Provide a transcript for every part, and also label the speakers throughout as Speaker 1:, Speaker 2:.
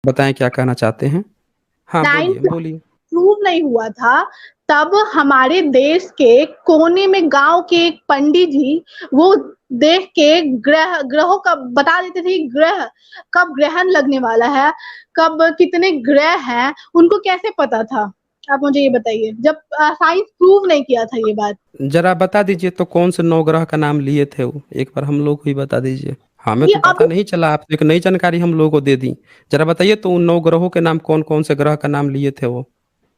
Speaker 1: बताएं क्या कहना चाहते हैं। हाँ बोलिए
Speaker 2: साइंस
Speaker 1: बोलिए।
Speaker 2: प्रूव नहीं हुआ था, तब हमारे देश के कोने में गांव के एक पंडित जी वो देख के ग्रहों का बता देते थे, ग्रह कब ग्रहण लगने वाला है, कब कितने ग्रह हैं, उनको कैसे पता था? आप मुझे ये बताइए, जब साइंस प्रूव नहीं किया था ये बात।
Speaker 1: जरा बता दीजिए तो कौन से नौ ग्रह का नाम लिए थे वो, एक बार हम लोग को ही बता दीजिए। हमें
Speaker 2: ये
Speaker 1: तो पता
Speaker 2: अभी
Speaker 1: नहीं चला, आप एक नई जानकारी हम लोगों को दे दी। जरा बताइए तो उन नौ ग्रहों के नाम कौन कौन से ग्रह का नाम लिए थे वो,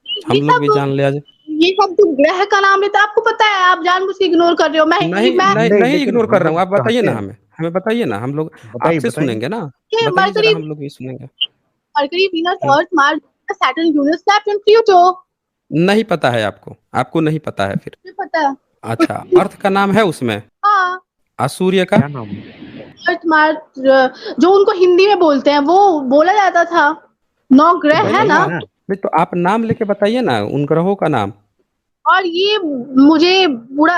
Speaker 2: ये
Speaker 1: हम लोग
Speaker 2: सब
Speaker 1: भी जान ले आज।
Speaker 2: ये सब जो ग्रह का नाम लेता है आपको पता है, आप जानबूझ के इग्नोर कर रहे हो।
Speaker 1: नहीं
Speaker 2: मैं
Speaker 1: नहीं
Speaker 3: नहीं,
Speaker 1: नहीं
Speaker 3: लेकिन
Speaker 1: इग्नोर कर
Speaker 3: हम
Speaker 1: रहा हूँ,
Speaker 3: लोग
Speaker 1: आप बताइए
Speaker 3: चाहते
Speaker 1: ना
Speaker 3: हैं।
Speaker 1: हमें, हमें बताइए ना, हम लोग
Speaker 3: बताइए,
Speaker 1: आपसे
Speaker 3: बताइए।
Speaker 1: सुनेंगे ना। बताइए जरा,
Speaker 2: मरकरी
Speaker 1: हम लोग भी सुनेंगे।
Speaker 2: Mercury, Venus,
Speaker 1: hmm,
Speaker 2: Earth, Mars, Saturn, Uranus, Neptune, Pluto.
Speaker 1: नहीं पता है आपको, आपको नहीं पता है फिर।
Speaker 2: मुझे पता है।
Speaker 1: अच्छा, अर्थ का नाम है उसमें।
Speaker 2: हाँ,
Speaker 1: सूर्य का।
Speaker 3: क्या नाम है?
Speaker 2: अर्थ, मार्स, जो उनको हिंदी में बोलते हैं वो बोला जाता था। 9
Speaker 3: तो
Speaker 2: ग्रह है
Speaker 1: बताइए
Speaker 2: ना।
Speaker 3: बताइए
Speaker 1: आप।
Speaker 3: ना।
Speaker 1: नहीं तो आप नाम लेके बताइए ना उन ग्रहों का नाम।
Speaker 2: और ये मुझे पूरा,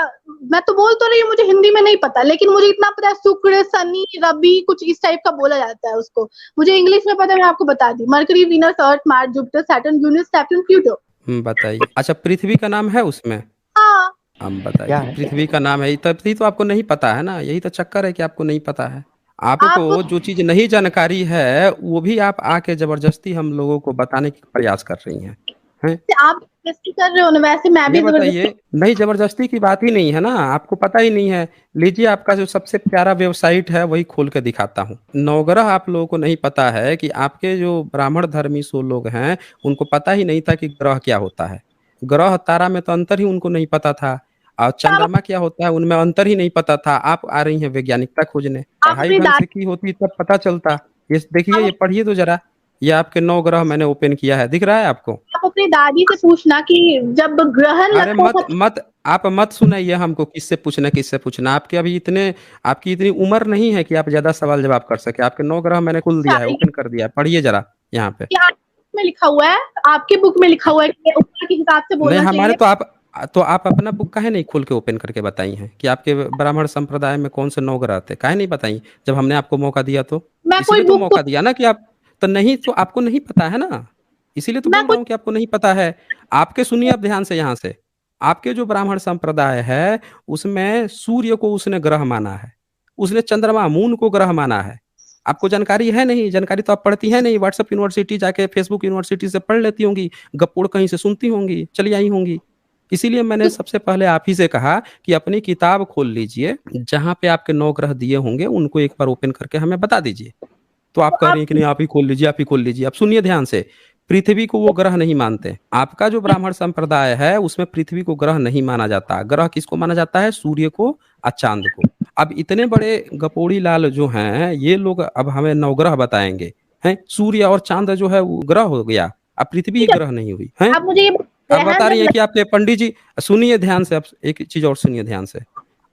Speaker 2: मैं तो बोल तो रही हूँ, मुझे हिंदी में नहीं पता, लेकिन मुझे इतना पता है, शुक्र, शनि, रवि, कुछ इस टाइप का बोला जाता है उसको। मुझे इंग्लिश में पता है, मैं आपको बता दी। Mercury, Venus, Earth, Mars, Jupiter, Saturn, Uranus, Neptune, Pluto.
Speaker 1: बताइए। अच्छा, पृथ्वी का नाम है उसमें।
Speaker 2: हाँ,
Speaker 1: हम
Speaker 3: क्या
Speaker 1: बताइए,
Speaker 3: है?
Speaker 1: पृथ्वी का नाम है, तभी तो आपको नहीं पता है ना, यही तो चक्कर है कि आपको नहीं पता है। आपको
Speaker 2: आप
Speaker 1: जो चीज नहीं जानकारी है वो भी आप आके जबरदस्ती हम लोगों को बताने की प्रयास कर रही हैं। हैं।
Speaker 2: आप जबरदस्ती कर रहे हो ना, वैसे मैं
Speaker 1: ये
Speaker 2: भी जबरदस्ती।
Speaker 1: बताइए, नहीं जबरदस्ती की बात ही नहीं है ना, आपको पता ही नहीं है। लीजिए, आपका जो सबसे प्यारा वेबसाइट है वही खोल के दिखाता हूँ। नवग्रह आप लोगों को नहीं पता है कि आपके जो ब्राह्मण धर्मी सो लोग हैं उनको पता ही नहीं था कि ग्रह क्या होता है। ग्रह तारा में तो अंतर ही उनको नहीं पता था। और चंद्रमा क्या होता है उनमें अंतर ही नहीं पता था। आप आ रही हैं वैज्ञानिकता खोजने,
Speaker 2: आप
Speaker 1: पढ़ाई
Speaker 2: अपनी
Speaker 1: ढंग से
Speaker 2: दादी
Speaker 1: की होती तब पता चलता। ये देखिए, ये
Speaker 2: आप,
Speaker 1: पढ़िए तो जरा। ये आपके नौ ग्रह मैंने ओपन किया है, दिख रहा है आपको।
Speaker 2: आप अपनी दादी से पूछना कि जब ग्रहण
Speaker 1: अरे
Speaker 2: लगता
Speaker 1: मत
Speaker 2: था।
Speaker 1: मत, आप मत सुनाइए हमको, किससे पूछना किससे पूछना, आपके अभी इतने, आपकी इतनी उम्र नहीं है कि आप ज्यादा सवाल जवाब कर सके। आपके नौ ग्रह मैंने खुल दिया है,
Speaker 2: ये
Speaker 1: ओपन कर दिया है, पढ़िए जरा यहाँ पे।
Speaker 2: आपके में लिखा हुआ है, आपके बुक में लिखा हुआ है कि उम्र के हिसाब से
Speaker 1: नहीं
Speaker 2: बोलना
Speaker 1: हमारे
Speaker 2: चाहिए।
Speaker 1: तो आप अपना बुक काहे नहीं खोल के ओपन करके बताई हैं कि आपके ब्राह्मण संप्रदाय में कौन से नौ ग्रह थे, काहे नहीं बताई जब हमने आपको मौका दिया तो।
Speaker 2: मैं कोई
Speaker 1: इसीलिए तो
Speaker 2: बुक को
Speaker 1: मौका दिया ना कि आप, तो नहीं तो आपको नहीं पता है ना, इसीलिए तो
Speaker 2: मैं
Speaker 1: बोल
Speaker 2: कोई
Speaker 1: रहा हूँ कि आपको नहीं पता है। आपके सुनिए अब ध्यान से यहाँ से। आपके जो ब्राह्मण संप्रदाय है उसमें सूर्य को उसने ग्रह माना है, उसने चंद्रमा मून को ग्रह माना है। आपको जानकारी है नहीं, जानकारी तो आप पढ़ती है नहीं, व्हाट्सएप यूनिवर्सिटी जाके फेसबुक यूनिवर्सिटी से पढ़ लेती होंगी, गप्पोड़ कहीं से सुनती होंगी, चली आई होंगी। इसीलिए मैंने सबसे पहले आप ही से कहा कि अपनी किताब खोल लीजिए, जहां पे आपके नौ ग्रह दिए होंगे उनको एक बार ओपन करके हमें बता दीजिए। तो
Speaker 2: तो
Speaker 1: आप कह रही
Speaker 2: आप
Speaker 1: हैं कि नहीं, आप ही खोल लीजिए, आप ही खोल लीजिए। आप सुनिए ध्यान से। पृथ्वी को वो ग्रह नहीं मानते। आपका जो ब्राह्मण संप्रदाय है उसमें पृथ्वी को ग्रह नहीं माना जाता। ग्रह किसको माना जाता है? सूर्य को और चांद को। अब इतने बड़े गपोड़ी लाल जो हैं ये लोग अब हमें नवग्रह बताएंगे। हैं, सूर्य और चांद जो है वो ग्रह हो गया, अब पृथ्वी ही
Speaker 2: ठीक है,
Speaker 1: ग्रह नहीं हुई है।
Speaker 2: आप मुझे ये
Speaker 1: अब बता
Speaker 2: ग्रहण
Speaker 1: रही
Speaker 2: जब
Speaker 1: हैं कि आपके पंडित जी, सुनिए ध्यान से, अब एक चीज और सुनिए ध्यान से।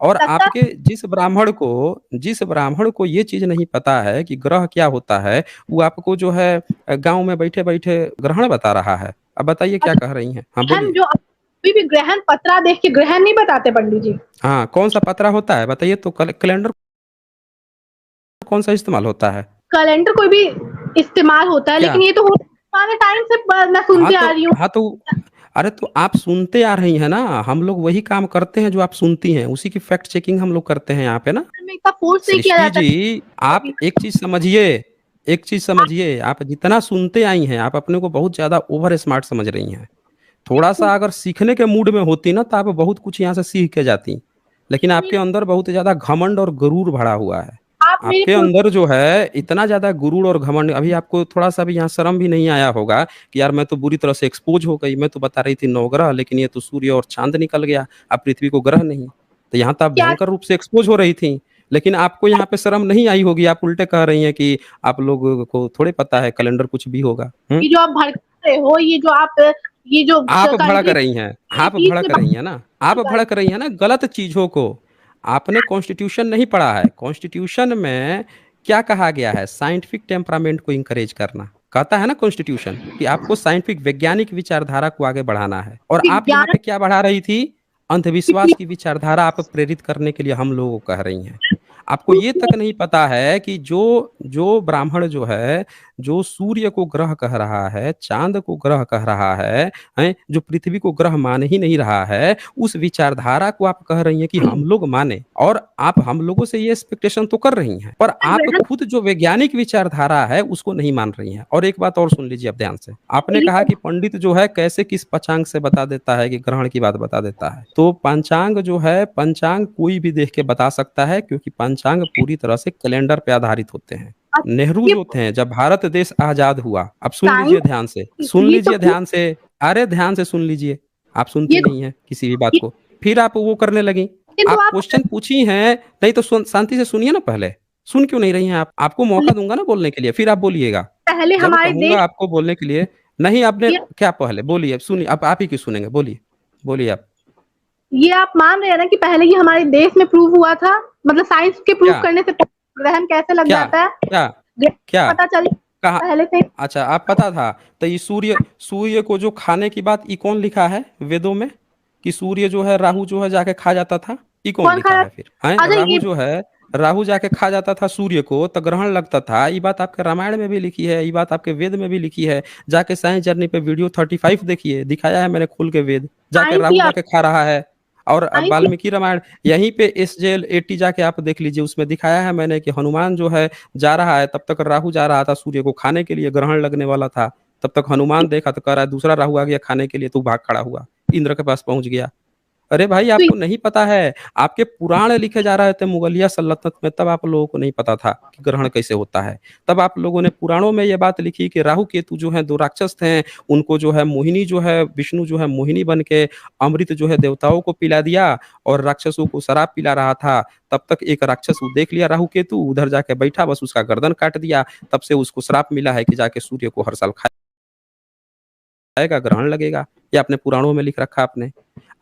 Speaker 1: और
Speaker 2: लगता
Speaker 1: आपके जिस ब्राह्मण को ये चीज नहीं पता है कि ग्रह क्या होता है, वो आपको जो है गांव में बैठे बैठे ग्रहण बता रहा है। अब बताइए क्या कह रही हैं, हाँ
Speaker 2: ग्रहण
Speaker 1: बोलिए।
Speaker 2: जो कोई भी ग्रहण पत्रा देख के ग्रहण नहीं बताते पंडित जी।
Speaker 1: हाँ, कौन सा पतरा होता है बताइए तो, कैलेंडर कौन सा इस्तेमाल होता है?
Speaker 2: कैलेंडर कोई भी इस्तेमाल होता है,
Speaker 1: क्या?
Speaker 2: लेकिन ये तो पुराने टाइम से मैं
Speaker 1: हाँ
Speaker 2: सुनते आ
Speaker 1: तो
Speaker 2: रही हूँ।
Speaker 1: हाँ तो अरे तो आप सुनते आ रही हैं ना, हम लोग वही काम करते हैं जो आप सुनती हैं, उसी की फैक्ट चेकिंग हम लोग करते हैं यहाँ पे ना।
Speaker 2: में इतना फोर्स नहीं किया
Speaker 1: सृष्टि
Speaker 2: जाता
Speaker 1: जी, आप
Speaker 2: है।
Speaker 1: एक चीज समझिए, एक चीज समझिए, आप जितना सुनते आई हैं आप अपने को बहुत ज्यादा ओवर स्मार्ट समझ रही हैं। थोड़ा सा अगर सीखने के मूड में होती ना तो आप बहुत कुछ यहाँ से सीख के जाती। लेकिन आपके अंदर बहुत ज्यादा घमंड और गुरूर भरा हुआ है।
Speaker 2: आप मेरी
Speaker 1: आपके अंदर जो है इतना ज्यादा गुरूर और घमंड, अभी आपको थोड़ा सा भी यहाँ शर्म भी नहीं आया होगा कि यार मैं तो बुरी तरह से एक्सपोज हो गई, मैं तो बता रही थी नवग्रह, लेकिन ये तो सूर्य और चांद निकल गया, अब पृथ्वी को ग्रह नहीं। तो यहाँ तो आप
Speaker 2: क्या,
Speaker 1: भयंकर रूप से एक्सपोज हो रही थी। लेकिन आपको यहाँ पे शर्म नहीं आई होगी, आप उल्टे कह रही हैं कि आप लोगों को थोड़े पता है कैलेंडर कुछ भी होगा।
Speaker 2: ये जो आप भड़का रहे हो, ये जो आप, ये जो
Speaker 1: आप भड़क
Speaker 2: कंट्री
Speaker 1: रही हैं, आप
Speaker 2: चीज के
Speaker 1: भड़क रही हैं ना, आप
Speaker 2: बारे
Speaker 1: भड़क रही हैं ना गलत चीजों को। आपने कॉन्स्टिट्यूशन नहीं पढ़ा है। कॉन्स्टिट्यूशन में क्या कहा गया है? साइंटिफिक टेम्परामेंट को इंकरेज करना कहता है ना कॉन्स्टिट्यूशन, कि आपको साइंटिफिक वैज्ञानिक विचारधारा को आगे बढ़ाना है। और आप यहाँ
Speaker 2: विज्ञान
Speaker 1: पे क्या बढ़ा रही थी? अंधविश्वास की विचारधारा आप प्रेरित करने के लिए हम लोगों को कह रही हैं। आपको ये तक नहीं पता है कि जो जो ब्राह्मण जो है, जो सूर्य को ग्रह कह रहा है, चांद को ग्रह कह रहा है, जो पृथ्वी को ग्रह मान ही नहीं रहा है, उस विचारधारा को आप कह रही हैं कि हम लोग माने, और आप हम लोगों से ये एक्सपेक्टेशन तो कर रही हैं, पर आप
Speaker 2: ग्रहण
Speaker 1: खुद जो वैज्ञानिक विचारधारा है उसको नहीं मान रही हैं। और एक बात और सुन लीजिए अब ध्यान से, आपने कहा कि पंडित जो है कैसे किस पंचांग से बता देता है कि ग्रहण की बात बता देता है। तो पंचांग जो है, पंचांग कोई भी देख के बता सकता है, क्योंकि पंचांग पूरी तरह से कैलेंडर पे आधारित होते हैं। नेहरू
Speaker 2: ये
Speaker 1: जो थे, जब भारत देश आजाद हुआ, अब सुन
Speaker 2: साइंस
Speaker 1: लीजिए ध्यान से, सुन
Speaker 2: ये तो
Speaker 1: लीजिए ध्यान से, अरे ध्यान से सुन लीजिए, आप सुनती
Speaker 2: ये
Speaker 1: नहीं है किसी भी बात
Speaker 2: ये
Speaker 1: को, फिर आप वो करने लगी।
Speaker 2: तो
Speaker 1: आप
Speaker 2: आप
Speaker 1: क्वेश्चन पूछी हैं, नहीं तो शांति से सुनिए ना पहले, सुन क्यों नहीं रही हैं आप? आपको मौका दूंगा ना बोलने के लिए, फिर आप बोलिएगा।
Speaker 2: पहले
Speaker 1: जब
Speaker 2: हमारे देश
Speaker 1: कहूंगा आपको बोलने के लिए, नहीं आपने
Speaker 2: ये
Speaker 1: क्या, पहले बोलिए, सुनिए, आप ही की सुनेंगे, बोलिए, बोलिए आप।
Speaker 2: ये आप मान रहे हैं ना कि पहले ये हमारे देश में प्रूव हुआ था, मतलब साइंस के प्रूव
Speaker 1: क्या
Speaker 2: करने से पहले ग्रहण कैसे लग
Speaker 1: क्या
Speaker 2: जाता है,
Speaker 1: क्या
Speaker 2: ग्रहण
Speaker 1: क्या
Speaker 2: पता चल
Speaker 1: कहा?
Speaker 2: पहले से।
Speaker 1: अच्छा, आप पता था? तो ये सूर्य, सूर्य को जो खाने की बात, ये कौन लिखा है वेदों में कि सूर्य जो है, राहु जो है जाके खा जाता था? ये कौन
Speaker 2: कौन खा
Speaker 1: लिखा
Speaker 2: रहा
Speaker 1: है फिर है?
Speaker 2: अच्छा
Speaker 1: राहु
Speaker 2: ये
Speaker 1: जो है, राहु जाके खा जाता था सूर्य को, तो ग्रहण लगता था। ये बात आपके रामायण में भी लिखी है, ये बात आपके वेद में भी लिखी है। जाके साइंस जर्नी पे वीडियो 35 देखिए, दिखाया है मैंने खोल के वेद, जाके
Speaker 2: साइंस
Speaker 1: राहु
Speaker 2: या
Speaker 1: जाके खा रहा है। और अब
Speaker 2: साइंस
Speaker 1: वाल्मीकि रामायण, यहीं पे SJL 80 जाके आप देख लीजिए, उसमें दिखाया है मैंने कि हनुमान जो है जा रहा है, तब तक राहु जा रहा था सूर्य को खाने के लिए, ग्रहण लगने वाला था। तब तक हनुमान देखा तो कह रहा है दूसरा राहु आ गया खाने के लिए, तो भाग खड़ा हुआ, इंद्र के पास पहुंच गया। अरे भाई, आपको नहीं पता है? आपके पुराण लिखे जा रहे थे मुगलिया सल्तनत में, तब आप लोगों को नहीं पता था कि ग्रहण कैसे होता है। तब आप लोगों ने पुराणों में ये बात लिखी कि राहु केतु जो है 2 राक्षस थे, उनको जो है मोहिनी जो है, विष्णु जो है मोहिनी बन के अमृत जो है देवताओं को पिला दिया, और राक्षसों को शराब पिला रहा था। तब तक एक राक्षस वो देख लिया राहु केतु, उधर जाके बैठा, बस उसका गर्दन काट दिया। तब से उसको श्राप मिला है कि जाके सूर्य को हर साल खाएगा, ग्रहण लगेगा। ये अपने पुराणों में लिख रखा आपने।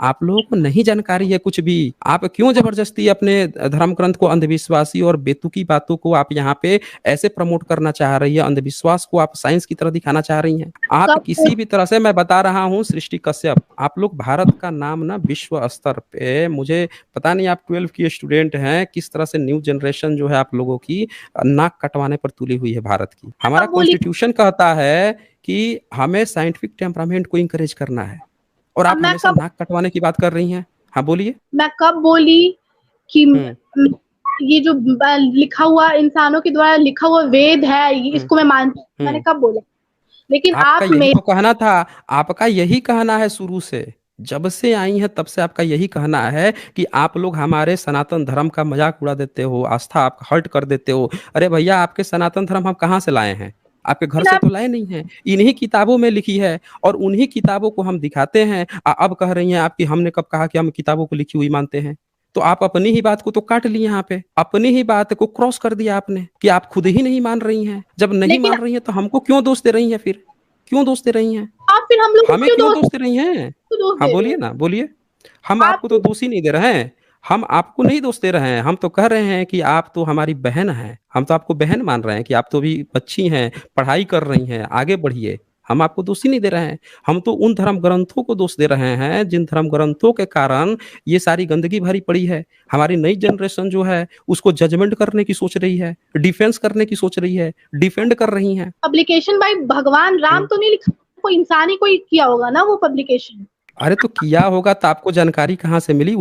Speaker 1: आप लोगों को नहीं जानकारी है कुछ भी। आप क्यों जबरदस्ती अपने धर्म ग्रंथ को अंधविश्वासी और बेतुकी बातों को आप यहाँ पे ऐसे प्रमोट करना चाह रही है? अंधविश्वास को आप साइंस की तरह दिखाना चाह रही हैं? आप
Speaker 2: कब
Speaker 1: किसी भी तरह से, मैं बता रहा हूँ सृष्टि कश्यप, आप लोग भारत का नाम ना विश्व स्तर पे, मुझे पता नहीं आप 12 की स्टूडेंट हैं, किस तरह से न्यू जनरेशन जो है आप लोगों की नाक कटवाने पर तुली हुई है भारत की। हमारा
Speaker 2: कब बोली
Speaker 1: कॉन्स्टिट्यूशन कहता है कि हमें साइंटिफिक टेम्परामेंट को इंकरेज करना है, और
Speaker 2: अब
Speaker 1: आप हमेशा नाक कटवाने की बात कर रही हैं। हाँ बोलिए।
Speaker 2: मैं कब बोली कि
Speaker 1: हम्म
Speaker 2: ये जो लिखा हुआ इंसानों के द्वारा लिखा हुआ वेद है,
Speaker 1: हम्म
Speaker 2: इसको मैं मानती हूँ, मैंने
Speaker 1: हम्म
Speaker 2: कब बोला? लेकिन
Speaker 1: आपका
Speaker 2: आप
Speaker 1: यही तो कहना था, आपका यही कहना है शुरू से, जब से आई हैं तब से आपका यही कहना है कि आप लोग हमारे सनातन धर्म का मजाक उड़ा देते हो, आस्था आप हर्ट कर देते हो। अरे भैया, आपके सनातन धर्म हम कहाँ से लाए हैं? आपके घर से
Speaker 2: आप
Speaker 1: तो लाए नहीं हैं, इन्हीं किताबों में लिखी है, और उन्हीं किताबों को हम दिखाते हैं। अब कह रही हैं आप कि हमने कब कहा कि हम किताबों को लिखी हुई मानते हैं? तो आप अपनी ही बात को तो काट ली, यहाँ पे अपनी ही बात को क्रॉस कर दिया आपने कि आप खुद ही नहीं मान रही हैं। जब नहीं
Speaker 2: लेकिन
Speaker 1: मान रही हैं तो हमको क्यों दोष दे रही हैं फिर? क्यों दोष दे रही हैं?
Speaker 2: आप फिर हम लोग को
Speaker 1: हमें क्यों दोष दे रही हैं?
Speaker 2: क्यों दोष
Speaker 1: हाँ
Speaker 2: दे रहे
Speaker 1: बोलिए
Speaker 2: हैं?
Speaker 1: ना, बोलिए। हम
Speaker 2: आप
Speaker 1: आपको तो दोष ही नहीं दे रहे हैं, हम आपको नहीं दोष दे रहे हैं, हम तो कह रहे हैं कि आप तो हमारी बहन हैं, हम तो आपको बहन मान रहे हैं कि आप तो अभी बच्ची हैं, पढ़ाई कर रही हैं, आगे बढ़िए। हम आपको दोष ही नहीं दे रहे हैं, हम तो उन धर्म ग्रंथों को दोष दे रहे हैं जिन धर्म ग्रंथों के कारण ये सारी गंदगी भरी पड़ी है। हमारी नई जनरेशन जो है उसको जजमेंट करने की सोच रही है, डिफेंस करने की सोच रही है, डिफेंड कर रही हैं।
Speaker 2: पब्लिकेशन भाई भगवान राम तो नहीं लिखा, कोई इंसान ही कोई किया होगा ना वो पब्लिकेशन।
Speaker 1: अरे तो किया होगा तो आपको जानकारी कहाँ से मिली?